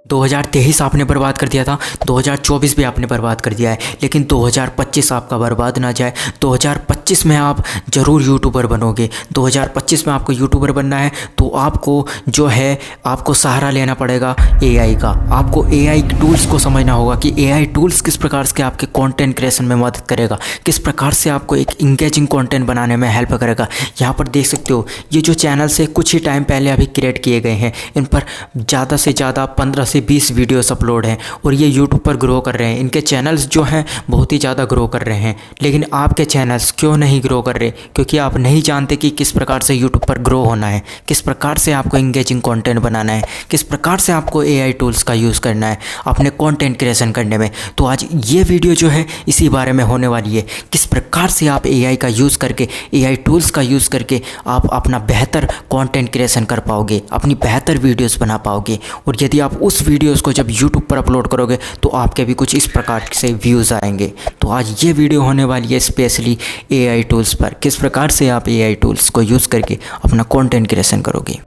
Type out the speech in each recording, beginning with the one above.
2023 आपने बर्बाद कर दिया था, 2024 भी आपने बर्बाद कर दिया है, लेकिन 2025 आपका बर्बाद ना जाए। 2025 में आप ज़रूर यूट्यूबर बनोगे। 2025 में आपको यूट्यूबर बनना है तो आपको जो है आपको सहारा लेना पड़ेगा एआई का। आपको एआई टूल्स को समझना होगा कि एआई टूल्स किस प्रकार से आपके कंटेंट क्रिएशन में मदद करेगा, किस प्रकार से आपको एक इंगेजिंग कंटेंट बनाने में हेल्प करेगा। यहाँ पर देख सकते हो ये जो चैनल से कुछ ही टाइम पहले अभी क्रिएट किए गए हैं, इन पर ज़्यादा से ज़्यादा 15 से 20 वीडियोस अपलोड हैं और ये यूट्यूब पर ग्रो कर रहे हैं। इनके चैनल्स जो हैं बहुत ही ज़्यादा ग्रो कर रहे हैं, लेकिन आपके चैनल्स क्यों नहीं ग्रो कर रहे? क्योंकि आप नहीं जानते कि किस प्रकार से यूट्यूब पर ग्रो होना है, किस प्रकार से आपको इंगेजिंग कंटेंट बनाना है, किस प्रकार से आपको एआई टूल्स का यूज़ करना है अपने कंटेंट क्रिएशन करने में। तो आज ये वीडियो जो है इसी बारे में होने वाली है, किस प्रकार से आप एआई का यूज़ करके, एआई टूल्स का यूज़ करके आप अपना बेहतर कंटेंट क्रिएशन कर पाओगे, अपनी बेहतर वीडियोस बना पाओगे। और यदि आप उस वीडियोस को जब यूट्यूब पर अपलोड करोगे तो आपके भी कुछ इस प्रकार से व्यूज़ आएंगे। तो आज ये वीडियो होने वाली है स्पेशली एआई टूल्स पर, किस प्रकार से आप एआई टूल्स को यूज़ करके अपना कंटेंट क्रिएशन करोगे।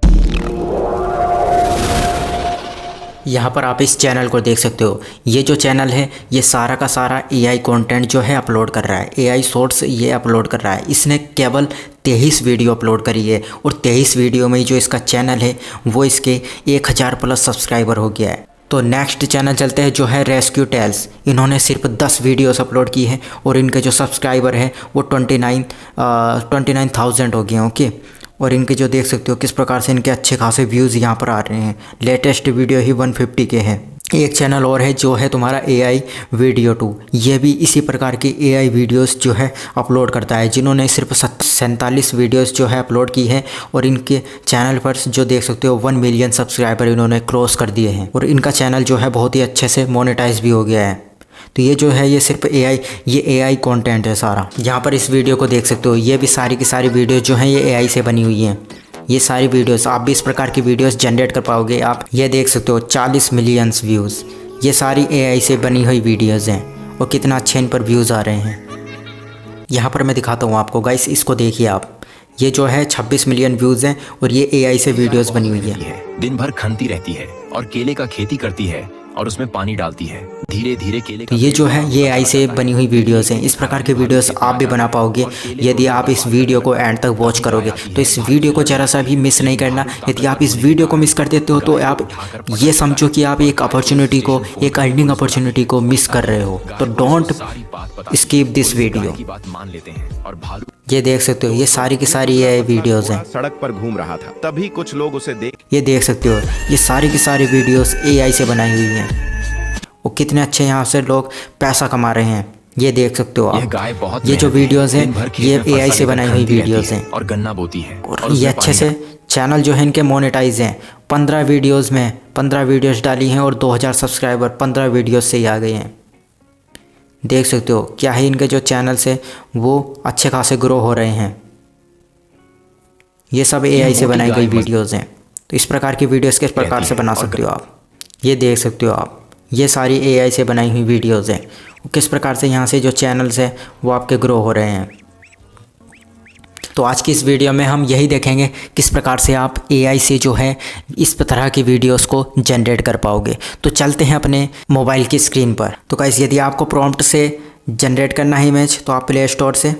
यहाँ पर आप इस चैनल को देख सकते हो, ये जो चैनल है ये सारा का सारा एआई कंटेंट जो है अपलोड कर रहा है, एआई शॉर्ट्स ये अपलोड कर रहा है। इसने केवल 23 वीडियो अपलोड करी है और 23 वीडियो में जो इसका चैनल है वो इसके 1000 प्लस सब्सक्राइबर हो गया है। तो नेक्स्ट चैनल चलते हैं जो है रेस्क्यू टेल्स। इन्होंने सिर्फ 10 वीडियोस अपलोड की हैं और इनके जो सब्सक्राइबर हैं वो 29,000 हो गए। ओके, और इनके जो देख सकते हो किस प्रकार से इनके अच्छे खासे व्यूज़ यहाँ पर आ रहे हैं। लेटेस्ट वीडियो ही 150 के हैं। एक चैनल और है जो है तुम्हारा एआई वीडियो 2, ये भी इसी प्रकार की एआई वीडियोस जो है अपलोड करता है, जिन्होंने सिर्फ 47 वीडियोस जो है अपलोड की है और इनके चैनल पर जो देख सकते हो 1 मिलियन सब्सक्राइबर इन्होंने क्रॉस कर दिए हैं और इनका चैनल जो है बहुत ही अच्छे से मोनेटाइज भी हो गया है। तो ये जो है ये सिर्फ एआई कंटेंट है सारा। यहाँ पर इस वीडियो को देख सकते हो, ये भी सारी की सारी वीडियो जो हैं ये एआई से बनी हुई हैं। ये सारी वीडियोस आप भी इस प्रकार की वीडियोस जनरेट कर पाओगे। आप ये देख सकते हो 40 मिलियंस व्यूज़, ये सारी एआई से बनी हुई वीडियोस हैं और कितना अच्छे इन पर व्यूज़ आ रहे हैं। यहाँ पर मैं दिखाता हूँ आपको गाइस, इसको देखिए आप, ये जो है 26 मिलियन व्यूज़ हैं और ये एआई से वीडियोस बनी हुई है। दिन भर खनती रहती है और केले का खेती करती है और उसमें पानी डालती है, धीरे धीरे केले का। तो ये जो है ये एआई से बनी हुई वीडियोस हैं। इस प्रकार के वीडियोस आप भी बना पाओगे यदि आप इस वीडियो को एंड तक वॉच करोगे। तो इस वीडियो को ज़रा सा भी मिस नहीं करना। यदि आप इस वीडियो को मिस कर देते हो तो आप ये समझो कि आप एक अपॉर्चुनिटी को, एक अर्निंग अपॉर्चुनिटी को मिस कर रहे हो। तो डोंट स्किप दिस वीडियो। ये देख सकते हो ये सारी की सारी ये वीडियोस हैं। सड़क पर घूम रहा था, तभी कुछ लोग उसे ये देख सकते हो ये सारी की सारी वीडियोस एआई से बनाई हुई हैं और कितने अच्छे यहाँ से लोग पैसा कमा रहे हैं। ये देख सकते हो आप, ये जो वीडियोस हैं ये एआई से बनाई हुई वीडियोस हैं और गन्ना बोती है और ये अच्छे से चैनल जो है इनके मोनेटाइज हैं। 15 वीडियोस में 15 वीडियोस डाली हैं और 2000 सब्सक्राइबर 15 वीडियोस से ही आ गए हैं। देख सकते हो क्या है इनके जो चैनल्स है वो अच्छे खासे ग्रो हो रहे हैं। ये सब एआई से बनाई गई वीडियोस हैं। तो इस प्रकार की वीडियोस किस प्रकार से बना सकते हो आप, ये देख सकते हो आप, ये सारी एआई से बनाई हुई वीडियोस हैं। किस प्रकार से यहाँ से जो चैनल्स हैं वो आपके ग्रो हो रहे हैं। तो आज की इस वीडियो में हम यही देखेंगे किस प्रकार से आप एआई से जो है इस तरह की वीडियोस को जनरेट कर पाओगे। तो चलते हैं अपने मोबाइल की स्क्रीन पर। तो गाइस यदि आपको प्रॉम्प्ट से जनरेट करना है इमेज तो आप प्ले स्टोर से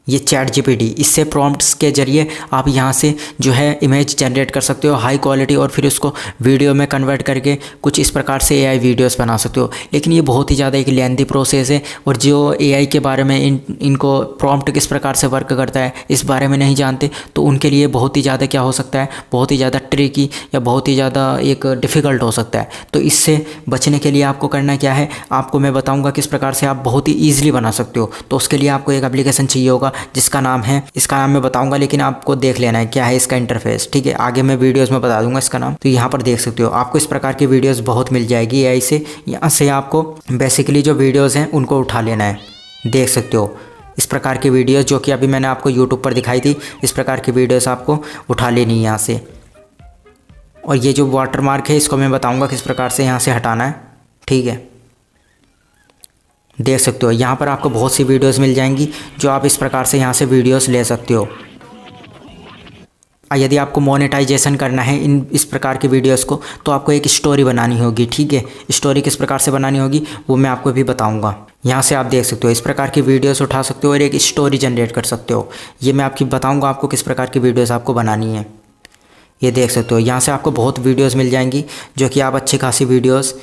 ये चैट जीपीटी, इससे प्रॉम्प्ट्स के ज़रिए आप यहाँ से जो है इमेज जनरेट कर सकते हो हाई क्वालिटी और फिर उसको वीडियो में कन्वर्ट करके कुछ इस प्रकार से एआई वीडियोस बना सकते हो। लेकिन ये बहुत ही ज़्यादा एक लेंथी प्रोसेस है और जो एआई के बारे में इनको प्रॉम्प्ट किस प्रकार से वर्क करता है इस बारे में नहीं जानते तो उनके लिए बहुत ही ज़्यादा क्या हो सकता है, बहुत ही ज़्यादा ट्रिकी या बहुत ही ज़्यादा एक डिफ़िकल्ट हो सकता है। तो इससे बचने के लिए आपको करना क्या है, आपको मैं बताऊँगा किस प्रकार से आप बहुत ही ईजिली बना सकते हो। तो उसके लिए आपको एक एप्लीकेशन चाहिए होगा जिसका नाम है, इसका नाम मैं बताऊंगा लेकिन आपको देख लेना है क्या है इसका इंटरफेस, ठीक है। आगे मैं वीडियोस में बता दूंगा इसका नाम। तो यहाँ पर देख सकते हो आपको इस प्रकार की वीडियोस बहुत मिल जाएगी एआई से। यहाँ से आपको बेसिकली जो वीडियोस हैं उनको उठा लेना है। देख सकते हो इस प्रकार की वीडियोस जो कि अभी मैंने आपको यूट्यूब पर दिखाई थी, इस प्रकार की वीडियोस आपको उठा लेनी है यहाँ से। और ये जो वाटरमार्क है इसको मैं बताऊँगा किस प्रकार से यहाँ से हटाना है, ठीक है। देख सकते हो यहाँ पर आपको बहुत सी वीडियोस मिल जाएंगी जो आप इस प्रकार से यहाँ से वीडियोस ले सकते हो। यदि आपको मोनेटाइजेशन करना है इस प्रकार की वीडियोस को, तो आपको एक स्टोरी बनानी होगी, ठीक है। स्टोरी किस प्रकार से बनानी होगी वो मैं आपको भी बताऊंगा। यहाँ से आप देख सकते हो इस प्रकार की वीडियोस उठा सकते हो और एक स्टोरी जनरेट कर सकते हो। ये मैं आपकी बताऊंगा आपको किस प्रकार की वीडियोस आपको बनानी है। ये देख सकते हो यहाँ से आपको बहुत वीडियोस मिल जाएंगी जो कि आप अच्छी खासी वीडियोस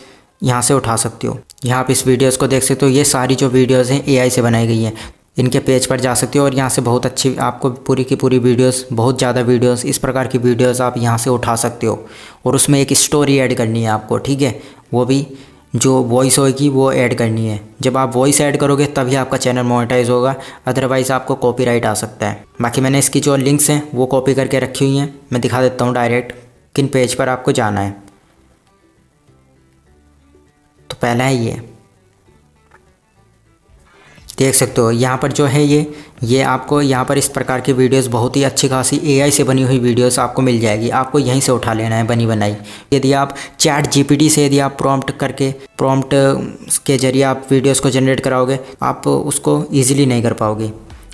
यहाँ से उठा सकते हो। यहाँ आप इस वीडियोस को देख सकते हो, ये सारी जो वीडियोस हैं AI से बनाई गई हैं। इनके पेज पर जा सकते हो और यहाँ से बहुत अच्छी आपको पूरी की पूरी वीडियोस, बहुत ज़्यादा वीडियोस, इस प्रकार की वीडियोस आप यहाँ से उठा सकते हो। और उसमें एक स्टोरी ऐड करनी है आपको, ठीक है। वो भी जो वॉइस होगी वो ऐड करनी है। जब आप वॉइस ऐड करोगे तभी आपका चैनल मोनेटाइज होगा, अदरवाइज़ आपको कॉपीराइट आ सकता है। बाकी मैंने इसकी जो लिंक्स हैं वो कॉपी करके रखी हुई हैं, मैं दिखा देता हूँ डायरेक्ट किन पेज पर आपको जाना है। तो पहला है ये, देख सकते हो यहाँ पर जो है ये आपको यहाँ पर इस प्रकार की वीडियोस, बहुत ही अच्छी खासी AI से बनी हुई वीडियोस आपको मिल जाएगी। आपको यहीं से उठा लेना है बनी बनाई। यदि आप चैट GPT से यदि आप प्रॉम्प्ट के जरिए आप वीडियोस को जनरेट कराओगे, आप उसको ईजिली नहीं कर पाओगे।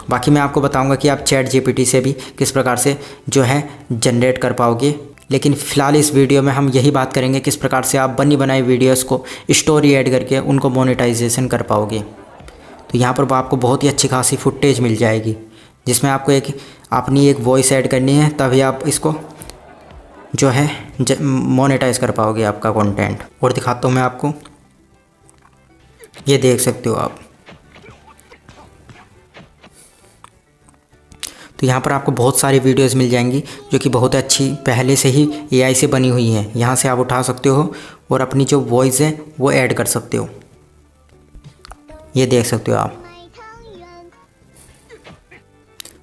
बाकी मैं आपको बताऊँगा कि आप चैट GPT से भी किस प्रकार से जो है जनरेट कर पाओगे। लेकिन फ़िलहाल इस वीडियो में हम यही बात करेंगे किस प्रकार से आप बनी बनाई वीडियोस को स्टोरी ऐड करके उनको मोनेटाइजेशन कर पाओगे। तो यहाँ पर आपको बहुत ही अच्छी खासी फुटेज मिल जाएगी जिसमें आपको अपनी एक वॉइस ऐड करनी है, तभी आप इसको जो है मोनेटाइज कर पाओगे आपका कंटेंट। और दिखाता हूँ मैं आपको, ये देख सकते हो आप। तो यहाँ पर आपको बहुत सारी वीडियोस मिल जाएंगी जो कि बहुत अच्छी पहले से ही AI से बनी हुई हैं। यहाँ से आप उठा सकते हो और अपनी जो वॉइस है वो ऐड कर सकते हो। ये देख सकते हो आप।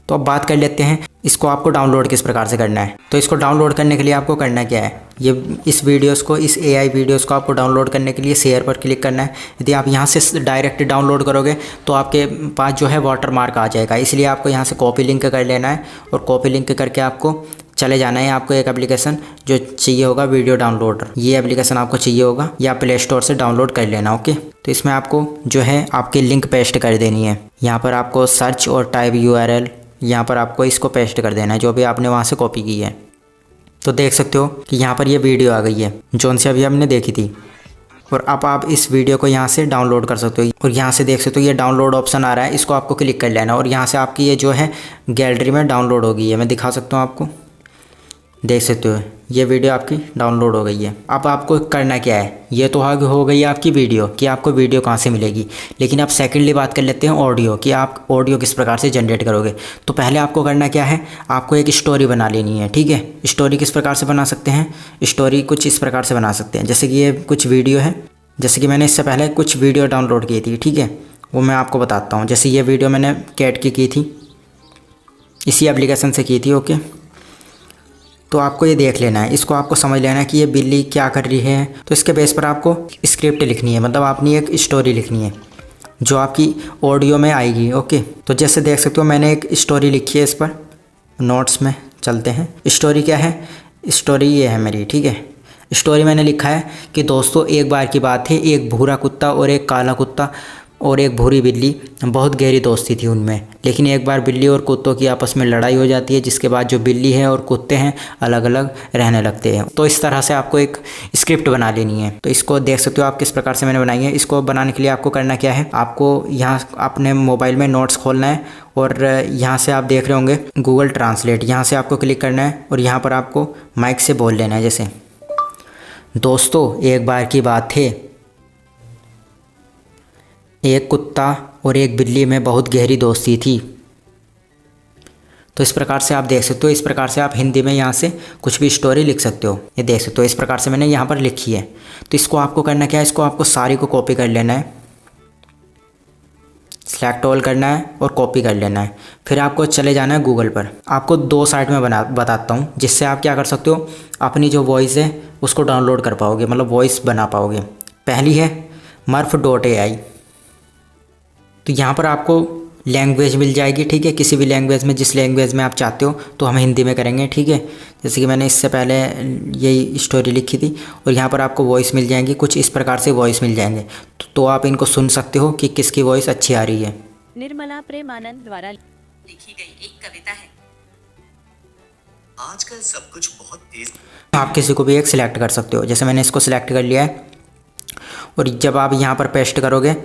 तो अब बात कर लेते हैं इसको आपको डाउनलोड किस प्रकार से करना है। तो इसको डाउनलोड करने के लिए आपको करना क्या है, ये इस वीडियोस को, इस AI वीडियोस को आपको डाउनलोड करने के लिए शेयर पर क्लिक करना है। यदि आप यहाँ से डायरेक्ट डाउनलोड करोगे तो आपके पास जो है वाटर मार्क आ जाएगा, इसलिए आपको यहाँ से कॉपी लिंक कर लेना है और कॉपी लिंक करके आपको चले जाना है। आपको एक एप्लीकेशन जो चाहिए होगा, वीडियो डाउनलोडर, ये एप्लीकेशन आपको चाहिए होगा या प्ले स्टोर से डाउनलोड कर लेना। ओके, तो इसमें आपको जो है आपकी लिंक पेस्ट कर देनी है। यहाँ पर आपको सर्च और टाइप URL, यहाँ पर आपको इसको पेस्ट कर देना है जो भी आपने वहाँ से कॉपी की है। तो देख सकते हो कि यहाँ पर ये वीडियो आ गई है जोन से अभी हमने देखी थी। और अब आप इस वीडियो को यहाँ से डाउनलोड कर सकते हो और यहाँ से देख सकते हो ये डाउनलोड ऑप्शन आ रहा है, इसको आपको क्लिक कर लेना और यहाँ से आपकी ये जो है गैलरी में डाउनलोड हो गई है। मैं दिखा सकता हूँ आपको, देख सकते हो ये वीडियो आपकी डाउनलोड हो गई है। अब आपको करना क्या है, ये तो हो गई आपकी वीडियो कि आपको वीडियो कहाँ से मिलेगी। लेकिन अब सेकेंडली बात कर लेते हैं ऑडियो कि आप ऑडियो किस प्रकार से जनरेट करोगे। तो पहले आपको करना क्या है, आपको एक स्टोरी बना लेनी है, ठीक है। स्टोरी किस प्रकार से बना सकते हैं, स्टोरी कुछ इस प्रकार से बना सकते हैं। जैसे कि ये कुछ वीडियो है, जैसे कि मैंने इससे पहले कुछ वीडियो डाउनलोड की थी, ठीक है, वो मैं आपको बताता हूँ। जैसे ये वीडियो मैंने कैट की थी, इसी एप्लीकेशन से की थी। ओके, तो आपको ये देख लेना है, इसको आपको समझ लेना है कि ये बिल्ली क्या कर रही है। तो इसके बेस पर आपको स्क्रिप्ट लिखनी है, मतलब आपने एक स्टोरी लिखनी है जो आपकी ऑडियो में आएगी। ओके, तो जैसे देख सकते हो मैंने एक स्टोरी लिखी है, इस पर नोट्स में चलते हैं। स्टोरी क्या है, स्टोरी ये है मेरी, ठीक है। स्टोरी मैंने लिखा है कि दोस्तों एक बार की बात है, एक भूरा कुत्ता और एक काला कुत्ता और एक भूरी बिल्ली, बहुत गहरी दोस्ती थी उनमें। लेकिन एक बार बिल्ली और कुत्तों की आपस में लड़ाई हो जाती है, जिसके बाद जो बिल्ली है और कुत्ते हैं अलग अलग रहने लगते हैं। तो इस तरह से आपको एक स्क्रिप्ट बना लेनी है। तो इसको देख सकते हो आप किस प्रकार से मैंने बनाई है। इसको बनाने के लिए आपको करना क्या है, आपको यहाँ अपने मोबाइल में नोट्स खोलना है और यहाँ से आप देख रहे होंगे गूगल ट्रांसलेट, यहाँ से आपको क्लिक करना है और यहाँ पर आपको माइक से बोल लेना है। जैसे दोस्तों एक बार की बात है, एक कुत्ता और एक बिल्ली में बहुत गहरी दोस्ती थी। तो इस प्रकार से आप देख सकते हो, इस प्रकार से आप हिंदी में यहाँ से कुछ भी स्टोरी लिख सकते हो। ये देख सकते हो इस प्रकार से मैंने यहाँ पर लिखी है। तो इसको आपको करना क्या है, इसको आपको सारी को कॉपी कर लेना है, सेलेक्ट ऑल करना है और कॉपी कर लेना है। फिर आपको चले जाना है गूगल पर। आपको 2 साइट में बताता हूँ जिससे आप क्या कर सकते हो, अपनी जो वॉइस है उसको डाउनलोड कर पाओगे, मतलब वॉइस बना पाओगे। पहली है murf.ai। तो यहाँ पर आपको लैंग्वेज मिल जाएगी, ठीक है, किसी भी लैंग्वेज में, जिस लैंग्वेज में आप चाहते हो। तो हम हिंदी में करेंगे, ठीक है। जैसे कि मैंने इससे पहले यही स्टोरी लिखी थी और यहाँ पर आपको वॉइस मिल जाएंगी, कुछ इस प्रकार से वॉइस मिल जाएंगे। तो आप इनको सुन सकते हो कि किसकी वॉइस अच्छी आ रही है। निर्मला प्रेमानंद द्वारा लिखी गई एक कविता है। आजकल सब कुछ बहुत तेज। आप किसी को भी एक सिलेक्ट कर सकते हो, जैसे मैंने इसको सिलेक्ट कर लिया है। और जब आप यहाँ पर पेस्ट करोगे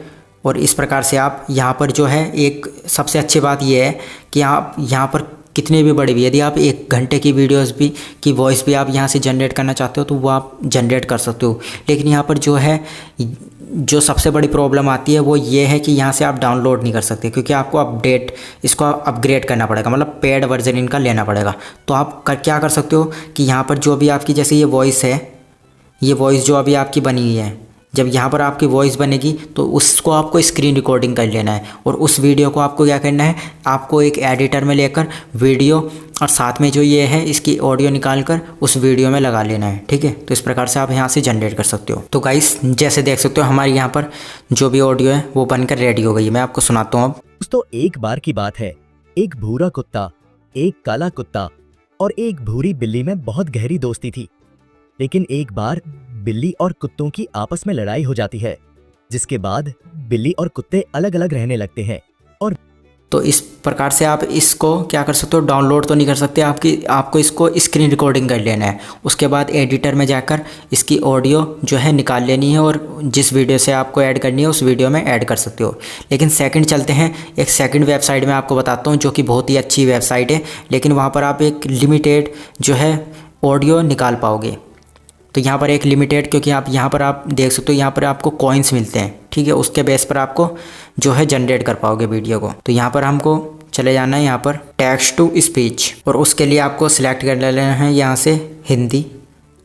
और इस प्रकार से आप यहाँ पर जो है, एक सबसे अच्छी बात ये है कि आप यहाँ पर कितने भी बड़े भी, यदि आप 1 घंटे की वीडियोस भी की वॉइस भी आप यहाँ से जनरेट करना चाहते हो तो वो आप जनरेट कर सकते हो। लेकिन यहाँ पर जो है, जो सबसे बड़ी प्रॉब्लम आती है वो ये है कि यहाँ से आप डाउनलोड नहीं कर सकते, क्योंकि आपको इसको अपग्रेड करना पड़ेगा, मतलब पेड वर्जन इनका लेना पड़ेगा। तो आप क्या कर सकते हो कि यहाँ पर जो भी आपकी, जैसे ये वॉइस है, ये वॉइस जो अभी आपकी बनी हुई है, जब यहाँ पर आपकी वॉइस बनेगी तो उसको आपको स्क्रीन रिकॉर्डिंग कर लेना है। और उस वीडियो को आपको क्या करना है, आपको एक एडिटर में लेकर वीडियो और साथ में जो ये है इसकी ऑडियो निकाल कर उस वीडियो में लगा लेना है, ठीक है। तो इस प्रकार से आप यहाँ से जनरेट कर सकते हो। तो गाइस, जैसे देख सकते हो हमारे यहाँ पर जो भी ऑडियो है वो बनकर रेडी हो गई है। मैं आपको सुनाता हूँ अब। दोस्तों, एक बार की बात है, एक भूरा कुत्ता, एक काला कुत्ता और एक भूरी बिल्ली में बहुत गहरी दोस्ती थी। लेकिन एक बार बिल्ली और कुत्तों की आपस में लड़ाई हो जाती है, जिसके बाद बिल्ली और कुत्ते अलग अलग रहने लगते हैं। और तो इस प्रकार से आप इसको क्या कर सकते हो, डाउनलोड तो नहीं कर सकते, आपको इसको स्क्रीन रिकॉर्डिंग कर लेना है। उसके बाद एडिटर में जाकर इसकी ऑडियो जो है निकाल लेनी है और जिस वीडियो से आपको ऐड करनी है उस वीडियो में ऐड कर सकते हो। लेकिन सेकंड चलते हैं, एक सेकंड वेबसाइट में आपको बताता हूँ जो कि बहुत ही अच्छी वेबसाइट है, लेकिन वहाँ पर आप एक लिमिटेड जो है ऑडियो निकाल पाओगे। तो यहाँ पर एक लिमिटेड, क्योंकि आप यहाँ पर आप देख सकते हो यहाँ पर आपको कॉइन्स मिलते हैं, ठीक है। उसके बेस पर आपको जो है जनरेट कर पाओगे वीडियो को। तो यहाँ पर हमको चले जाना है यहाँ पर टेक्स्ट टू स्पीच, और उसके लिए आपको सिलेक्ट कर लेना है यहाँ से हिंदी,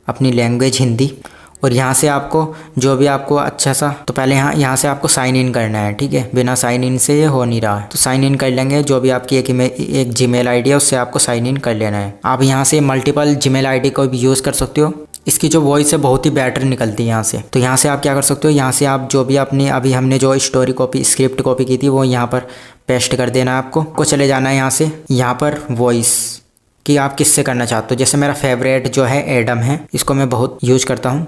अपनी लैंग्वेज हिंदी। और यहाँ से आपको जो भी आपको अच्छा सा, तो पहले यहाँ से आपको साइन इन करना है, ठीक है। बिना साइन इन से ये हो नहीं रहा है, तो साइन इन कर लेंगे। जो भी आपकी एक जीमेल आईडी है उससे आपको साइन इन कर लेना है। आप यहाँ से मल्टीपल जीमेल आईडी को भी यूज़ कर सकते हो। इसकी जो वॉइस है बहुत ही बेटर निकलती है यहाँ से। तो यहाँ से आप क्या कर सकते हो, यहाँ से आप जो भी अपनी अभी हमने जो स्क्रिप्ट कॉपी की थी वो यहाँ पर पेस्ट कर देना है आपको चले जाना है यहाँ से, यहाँ पर वॉइस कि आप किससे करना चाहते हो। जैसे मेरा फेवरेट जो है एडम है, इसको मैं बहुत यूज़ करता हूँ,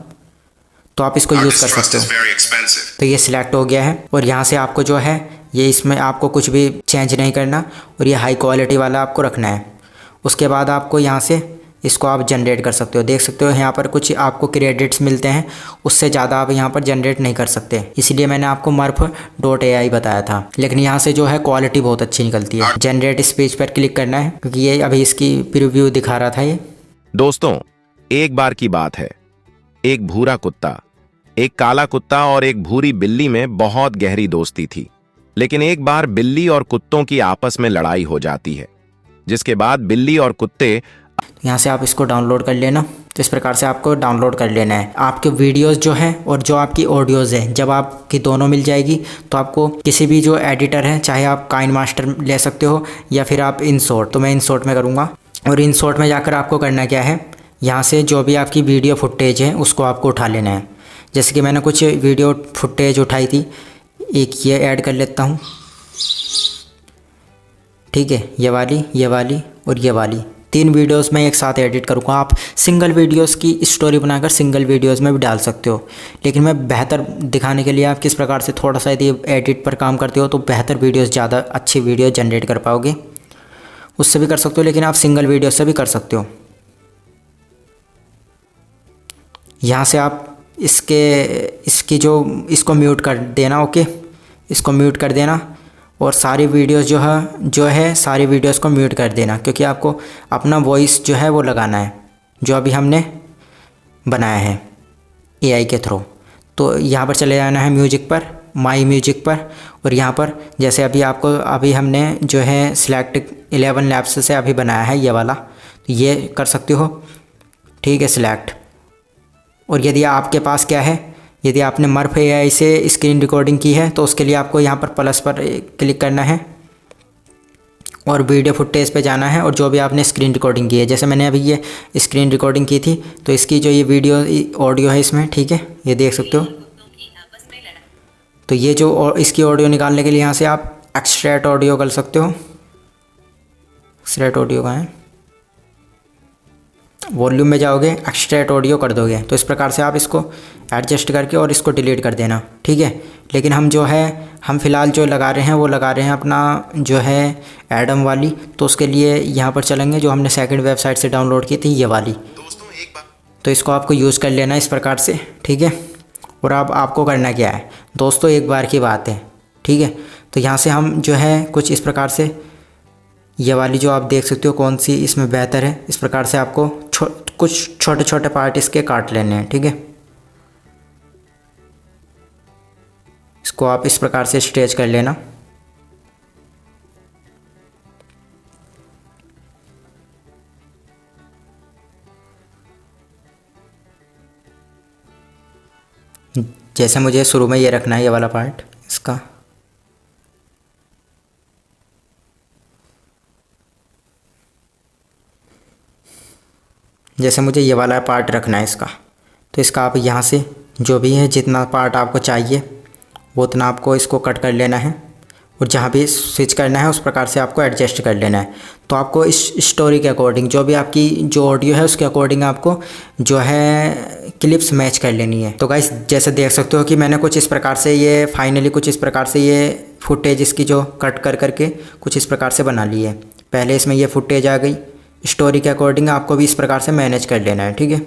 तो आप इसको यूज़ कर सकते हो। तो ये सिलेक्ट हो गया है। और यहाँ से आपको जो है ये, इसमें आपको कुछ भी चेंज नहीं करना और ये हाई क्वालिटी वाला आपको रखना है। उसके बाद आपको यहाँ से इसको आप जनरेट कर सकते हो। देख सकते हो यहाँ पर कुछ आपको क्रेडिट्स मिलते हैं, उससे ज़्यादा आप यहाँ पर जनरेट नहीं कर सकते, इसलिए मैंने आपको murph.ai बताया था। लेकिन यहाँ से जो है क्वालिटी बहुत अच्छी निकलती है। जनरेट स्पीच पर क्लिक करना है, क्योंकि ये अभी इसकी प्रीव्यू दिखा रहा था ये। दोस्तों, एक बार की बात है, एक भूरा कुत्ता, एक काला कुत्ता और एक भूरी बिल्ली में बहुत गहरी दोस्ती थी। लेकिन एक बार बिल्ली और कुत्तों की आपस में लड़ाई हो जाती है, जिसके बाद बिल्ली और कुत्ते, यहाँ से आप इसको डाउनलोड कर लेना। तो इस प्रकार से आपको डाउनलोड कर लेना है। आपके वीडियोस जो है और जो आपकी ऑडियोज़ है, जब आपकी दोनों मिल जाएगी तो आपको किसी भी जो एडिटर है, चाहे आप काइनमास्टर ले सकते हो या फिर आप InShot, तो मैं InShot में करूँगा। और InShot में जाकर आपको करना क्या है, यहाँ से जो भी आपकी वीडियो फुटेज है उसको आपको उठा लेना है। जैसे कि मैंने कुछ वीडियो फुटेज उठाई थी, एक ये ऐड कर लेता हूँ, ठीक है। ये वाली और ये वाली 3 वीडियोस में एक साथ एडिट करूँगा। आप सिंगल वीडियोस की स्टोरी बनाकर सिंगल वीडियोस में भी डाल सकते हो, लेकिन मैं बेहतर दिखाने के लिए आप किस प्रकार से थोड़ा सा यदि एडिट पर काम करते हो तो बेहतर वीडियोस, ज़्यादा अच्छी वीडियो जनरेट कर पाओगे। उससे भी कर सकते हो, लेकिन आप सिंगल वीडियो से भी कर सकते हो। यहाँ से आप इसको म्यूट कर देना, ओके, इसको म्यूट कर देना। और सारी वीडियोस जो है सारी वीडियोस को म्यूट कर देना, क्योंकि आपको अपना वॉइस जो है वो लगाना है, जो अभी हमने बनाया है AI के थ्रू। तो यहाँ पर चले जाना है म्यूजिक पर, माई म्यूजिक पर, और यहाँ पर जैसे अभी हमने जो है सिलेक्ट 11 लैब्स से अभी बनाया है ये वाला, तो ये कर सकते हो, ठीक है, सिलेक्ट। और यदि आपके पास क्या है, यदि आपने murph.ai से स्क्रीन रिकॉर्डिंग की है तो उसके लिए आपको यहाँ पर प्लस पर क्लिक करना है और वीडियो फुटेज पे जाना है, और जो भी आपने स्क्रीन रिकॉर्डिंग की है, जैसे मैंने अभी ये स्क्रीन रिकॉर्डिंग की थी तो इसकी जो ये वीडियो ऑडियो है इसमें, ठीक है, ये देख सकते हो। तो ये जो इसकी ऑडियो निकालने के लिए यहाँ से आप एक्सट्रैक्ट ऑडियो कर सकते हो। एक्सट्रैक्ट ऑडियो का है, वॉल्यूम में जाओगे, एक्सट्रैक्ट ऑडियो कर दोगे। तो इस प्रकार से आप इसको एडजस्ट करके और इसको डिलीट कर देना, ठीक है। लेकिन हम जो है हम फ़िलहाल जो लगा रहे हैं वो लगा रहे हैं अपना जो है एडम वाली। तो उसके लिए यहाँ पर चलेंगे, जो हमने सेकंड वेबसाइट से डाउनलोड की थी ये वाली। दोस्तों एक बार तो इसको आपको यूज़ कर लेना इस प्रकार से, ठीक है। और अब आपको करना क्या है दोस्तों, एक बार की बात है, ठीक है। तो यहाँ से हम जो है कुछ इस प्रकार से ये वाली जो आप देख सकते हो कौन सी इसमें बेहतर है, इस प्रकार से आपको कुछ छोटे छोटे पार्ट इसके काट लेने हैं, ठीक है। इसको आप इस प्रकार से स्ट्रेच कर लेना। जैसे मुझे शुरू में ये रखना है, ये वाला पार्ट इसका। जैसे मुझे ये वाला पार्ट रखना है इसका, तो इसका आप यहाँ से जो भी है जितना पार्ट आपको चाहिए वो उतना आपको इसको कट कर लेना है, और जहाँ भी स्विच करना है उस प्रकार से आपको एडजस्ट कर लेना है। तो आपको इस स्टोरी के अकॉर्डिंग जो भी आपकी जो ऑडियो है उसके अकॉर्डिंग आपको जो है क्लिप्स मैच कर लेनी है। तो गाइस जैसे देख सकते हो कि मैंने कुछ इस प्रकार से ये फाइनली कुछ इस प्रकार से ये फुटेज इसकी जो कट कर करके कुछ इस प्रकार से बना ली है। पहले इसमें ये फुटेज आ गई, स्टोरी के अकॉर्डिंग आपको भी इस प्रकार से मैनेज कर लेना है, ठीक है।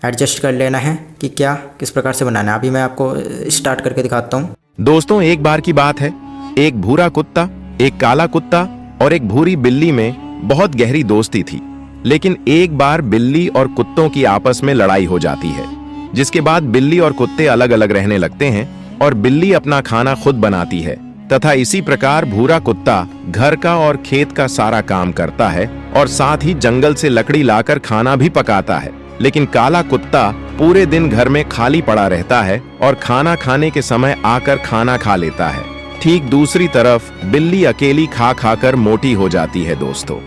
एडजस्ट कर लेना है कि क्या किस प्रकार से बनाना है। अभी मैं आपको स्टार्ट करके दिखाता हूँ। दोस्तों एक बार की बात है, एक भूरा कुत्ता, एक काला कुत्ता और एक भूरी बिल्ली में बहुत गहरी दोस्ती थी। लेकिन एक बार बिल्ली और कुत्तों की आपस में लड़ाई हो जाती है, जिसके बाद बिल्ली और कुत्ते अलग अलग रहने लगते हैं और बिल्ली अपना खाना खुद बनाती है तथा इसी प्रकार भूरा कुत्ता घर का और खेत का सारा काम करता है और साथ ही जंगल से लकड़ी लाकर खाना भी पकाता है। लेकिन काला कुत्ता पूरे दिन घर में खाली पड़ा रहता है और खाना खाने के समय आकर खाना खा लेता है। ठीक दूसरी तरफ बिल्ली अकेली खा खाकर मोटी हो जाती है। दोस्तों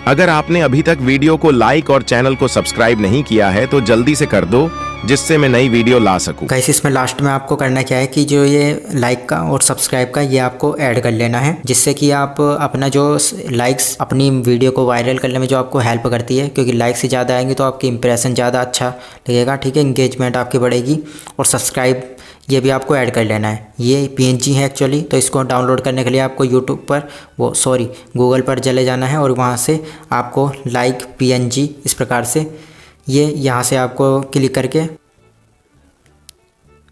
अगर आपने अभी तक वीडियो को लाइक और चैनल को सब्सक्राइब नहीं किया है तो जल्दी से कर दो, जिससे मैं नई वीडियो ला सकूं। गाइस इसमें लास्ट में आपको करना क्या है कि जो ये लाइक का और सब्सक्राइब का ये आपको ऐड कर लेना है, जिससे कि आप अपना जो लाइक्स अपनी वीडियो को वायरल करने में जो आपको हेल्प करती है, क्योंकि लाइक्स ज़्यादा आएंगे तो आपकी इंप्रेशन ज़्यादा अच्छा लगेगा, ठीक है। इंगेजमेंट आपकी बढ़ेगी। और सब्सक्राइब ये भी आपको ऐड कर लेना है। ये PNG है एक्चुअली, तो इसको डाउनलोड करने के लिए आपको यूट्यूब पर गूगल पर चले जाना है और वहाँ से आपको लाइक PNG इस प्रकार से ये यहाँ से आपको क्लिक करके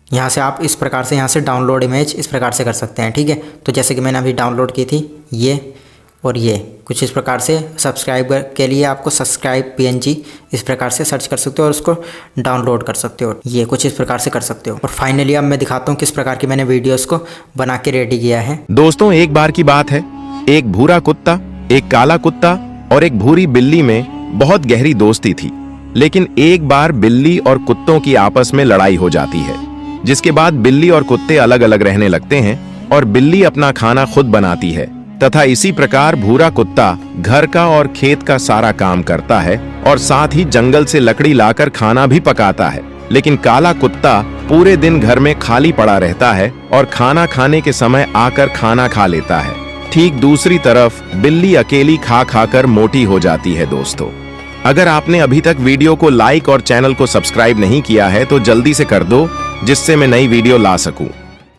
यहाँ से आप इस प्रकार से यहाँ से डाउनलोड इमेज इस प्रकार से कर सकते हैं, ठीक है। तो जैसे कि मैंने अभी डाउनलोड की थी ये, और ये कुछ इस प्रकार से सब्सक्राइब के लिए आपको सब्सक्राइब PNG इस प्रकार से सर्च कर सकते हो और उसको डाउनलोड कर सकते हो। ये कुछ इस प्रकार से कर सकते हो। और फाइनली अब मैं दिखाता हूँ किस प्रकार की मैंने वीडियोस को बना के रेडी किया है। दोस्तों एक बार की बात है, एक भूरा कुत्ता, एक काला कुत्ता और एक भूरी बिल्ली में बहुत गहरी दोस्ती थी। लेकिन एक बार बिल्ली और कुत्तों की आपस में लड़ाई हो जाती है, जिसके बाद बिल्ली और कुत्ते अलग अलग रहने लगते हैं और बिल्ली अपना खाना खुद बनाती है तथा इसी प्रकार भूरा कुत्ता घर का और खेत का सारा काम करता है और साथ ही जंगल से लकड़ी लाकर खाना भी पकाता है। लेकिन काला कुत्ता पूरे दिन घर में खाली पड़ा रहता है और खाना खाने के समय आकर खाना खा लेता है। ठीक दूसरी तरफ बिल्ली अकेली खा खाकर मोटी हो जाती है। दोस्तों अगर आपने अभी तक वीडियो को लाइक और चैनल को सब्सक्राइब नहीं किया है तो जल्दी से कर दो, जिससे मैं नई वीडियो ला सकूं।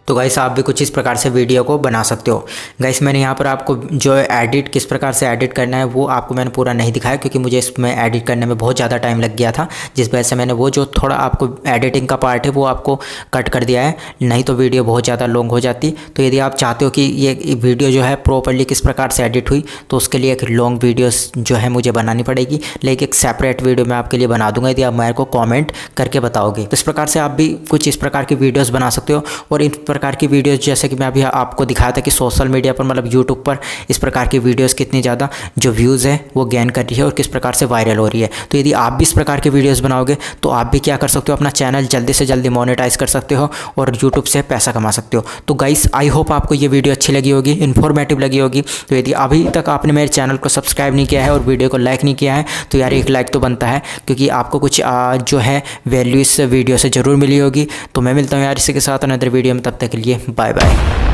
तो गाइस आप भी कुछ इस प्रकार से वीडियो को बना सकते हो। गाइस मैंने यहाँ पर आपको जो एडिट किस प्रकार से एडिट करना है वो आपको मैंने पूरा नहीं दिखाया, क्योंकि मुझे इसमें एडिट करने में बहुत ज़्यादा टाइम लग गया था, जिस वजह से मैंने वो जो थोड़ा आपको एडिटिंग का पार्ट है वो आपको कट कर दिया है, नहीं तो वीडियो बहुत ज़्यादा लॉन्ग हो जाती। तो यदि आप चाहते हो कि ये वीडियो जो है प्रॉपरली किस प्रकार से एडिट हुई, तो उसके लिए एक लॉन्ग वीडियोस जो है मुझे बनानी पड़ेगी, लेकिन एक सेपरेट वीडियो मैं आपके लिए बना दूंगा यदि आप मेरे को कॉमेंट करके बताओगे। तो इस प्रकार से आप भी कुछ इस प्रकार की वीडियोज़ बना सकते हो। और इन प्रकार की वीडियोज़ जैसे कि मैं अभी आपको दिखाया था कि सोशल मीडिया पर मतलब यूट्यूब पर इस प्रकार की वीडियोस कितनी ज़्यादा जो व्यूज़ है वो गेन कर रही है और किस प्रकार से वायरल हो रही है। तो यदि आप भी इस प्रकार की वीडियोस बनाओगे तो आप भी क्या कर सकते हो, अपना चैनल जल्दी से जल्दी मोनेटाइज कर सकते हो और यूट्यूब से पैसा कमा सकते हो। तो गाइस आई होप आपको ये वीडियो अच्छी लगी होगी, इन्फॉर्मेटिव लगी होगी। तो यदि अभी तक आपने मेरे चैनल को सब्सक्राइब नहीं किया है और वीडियो को लाइक नहीं किया है तो यार एक लाइक तो बनता है, क्योंकि आपको कुछ जो है वैल्यू इस वीडियो से ज़रूर मिली होगी। तो मैं मिलता हूँ यार इसी के साथ अनदर वीडियो में, तब तक के लिए बाय बाय।